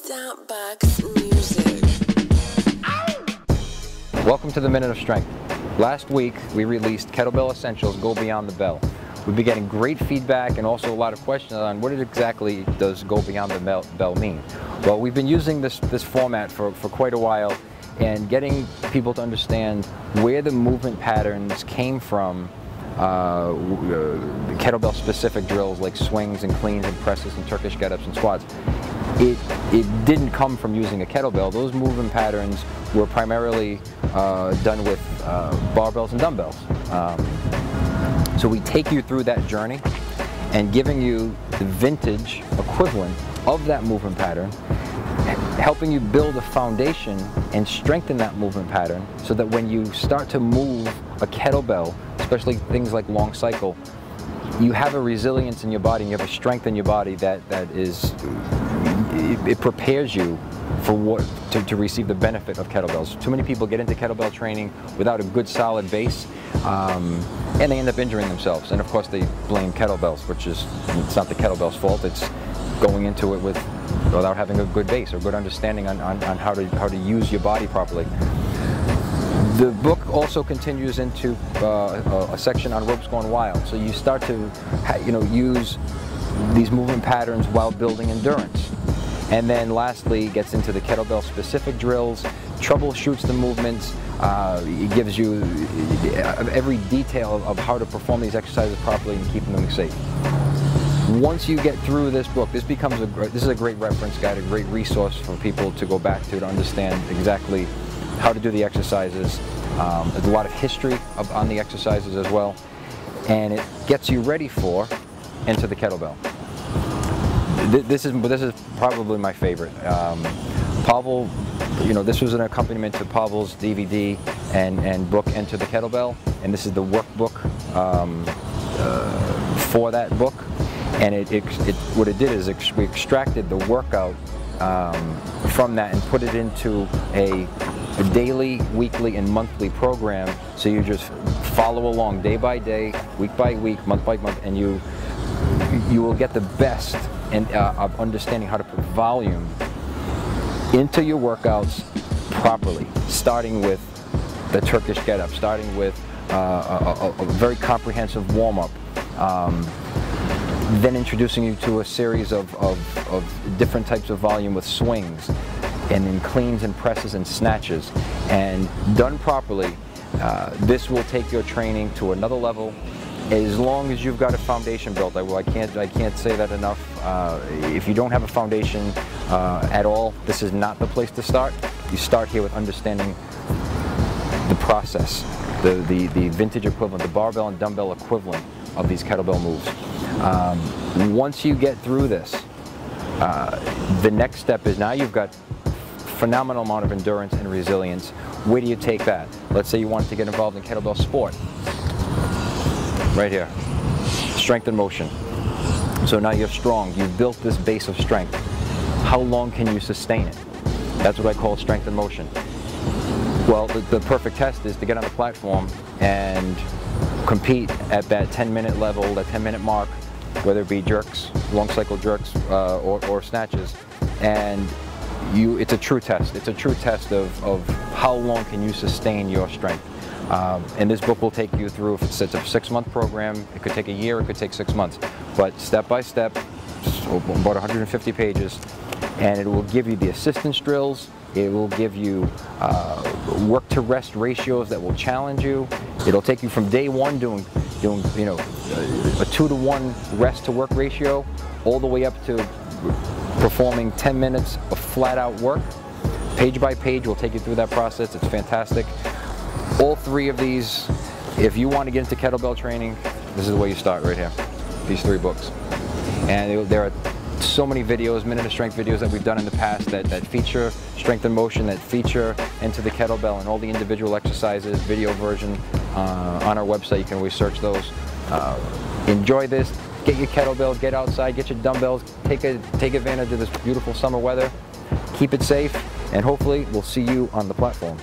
Box music. Welcome to the Minute of Strength. Last week we released Kettlebell Essentials Go Beyond the Bell. We've been getting great feedback and also a lot of questions on what exactly does Go Beyond the Bell mean. Well, we've been using this format for quite a while and getting people to understand where the movement patterns came from. Kettlebell specific drills like swings and cleans and presses and Turkish getups and squats. It didn't come from using a kettlebell. Those movement patterns were primarily done with barbells and dumbbells. So we take you through that journey and giving you the vintage equivalent of that movement pattern, helping you build a foundation and strengthen that movement pattern so that when you start to move a kettlebell, especially things like long cycle, you have a resilience in your body and you have a strength in your body that it prepares you for to receive the benefit of kettlebells. Too many people get into kettlebell training without a good solid base, and they end up injuring themselves. And of course they blame kettlebells, which is, it's not the kettlebell's fault, it's going into it without having a good base or good understanding on how to use your body properly. The book also continues into a section on ropes going wild. So you start to use these movement patterns while building endurance. And then lastly, gets into the kettlebell specific drills, troubleshoots the movements, it gives you every detail of how to perform these exercises properly and keeping them safe. Once you get through this book, this is a great reference guide, a great resource for people to go back to understand exactly how to do the exercises. There's a lot of history on the exercises as well, and it gets you ready for Enter the Kettlebell. This is probably my favorite. Pavel, this was an accompaniment to Pavel's DVD and book Enter the Kettlebell, and this is the workbook for that book. And what it did is we extracted the workout from that and put it into a daily, weekly, and monthly program. So you just follow along day by day, week by week, month by month, and you will get the best of understanding how to put volume into your workouts properly, starting with the Turkish getup, starting with a very comprehensive warm-up, then introducing you to a series of different types of volume with swings, and then cleans and presses and snatches. And done properly, this will take your training to another level, as long as you've got a foundation built. I can't say that enough. If you don't have a foundation at all, this is not the place to start. You start here with understanding the process, the vintage equivalent, the barbell and dumbbell equivalent of these kettlebell moves. Once you get through this, the next step is now you've got phenomenal amount of endurance and resilience. Where do you take that? Let's say you wanted to get involved in kettlebell sport. Right here, strength and motion. So now you're strong, you've built this base of strength. How long can you sustain it? That's what I call strength and motion. Well, the perfect test is to get on the platform and compete at that 10-minute level, that 10-minute mark, whether it be jerks, long cycle jerks, or snatches. And it's a true test. It's a true test of how long can you sustain your strength. And this book will take you through, if it's a 6-month program, it could take a year, it could take 6 months. But step by step, about 150 pages, and it will give you the assistance drills, it will give you work to rest ratios that will challenge you. It'll take you from day one doing a 2-to-1 rest to work ratio, all the way up to performing 10 minutes of flat out work. Page by page, we'll take you through that process. It's fantastic. All 3 of these, if you want to get into kettlebell training, this is where you start right here. These 3 books. And there are so many videos, Minute of Strength videos that we've done in the past that feature strength and motion, that feature Enter the Kettlebell and all the individual exercises, video version on our website. You can always search those. Enjoy this. Get your kettlebells, get outside, get your dumbbells, take advantage of this beautiful summer weather. Keep it safe, and hopefully we'll see you on the platform.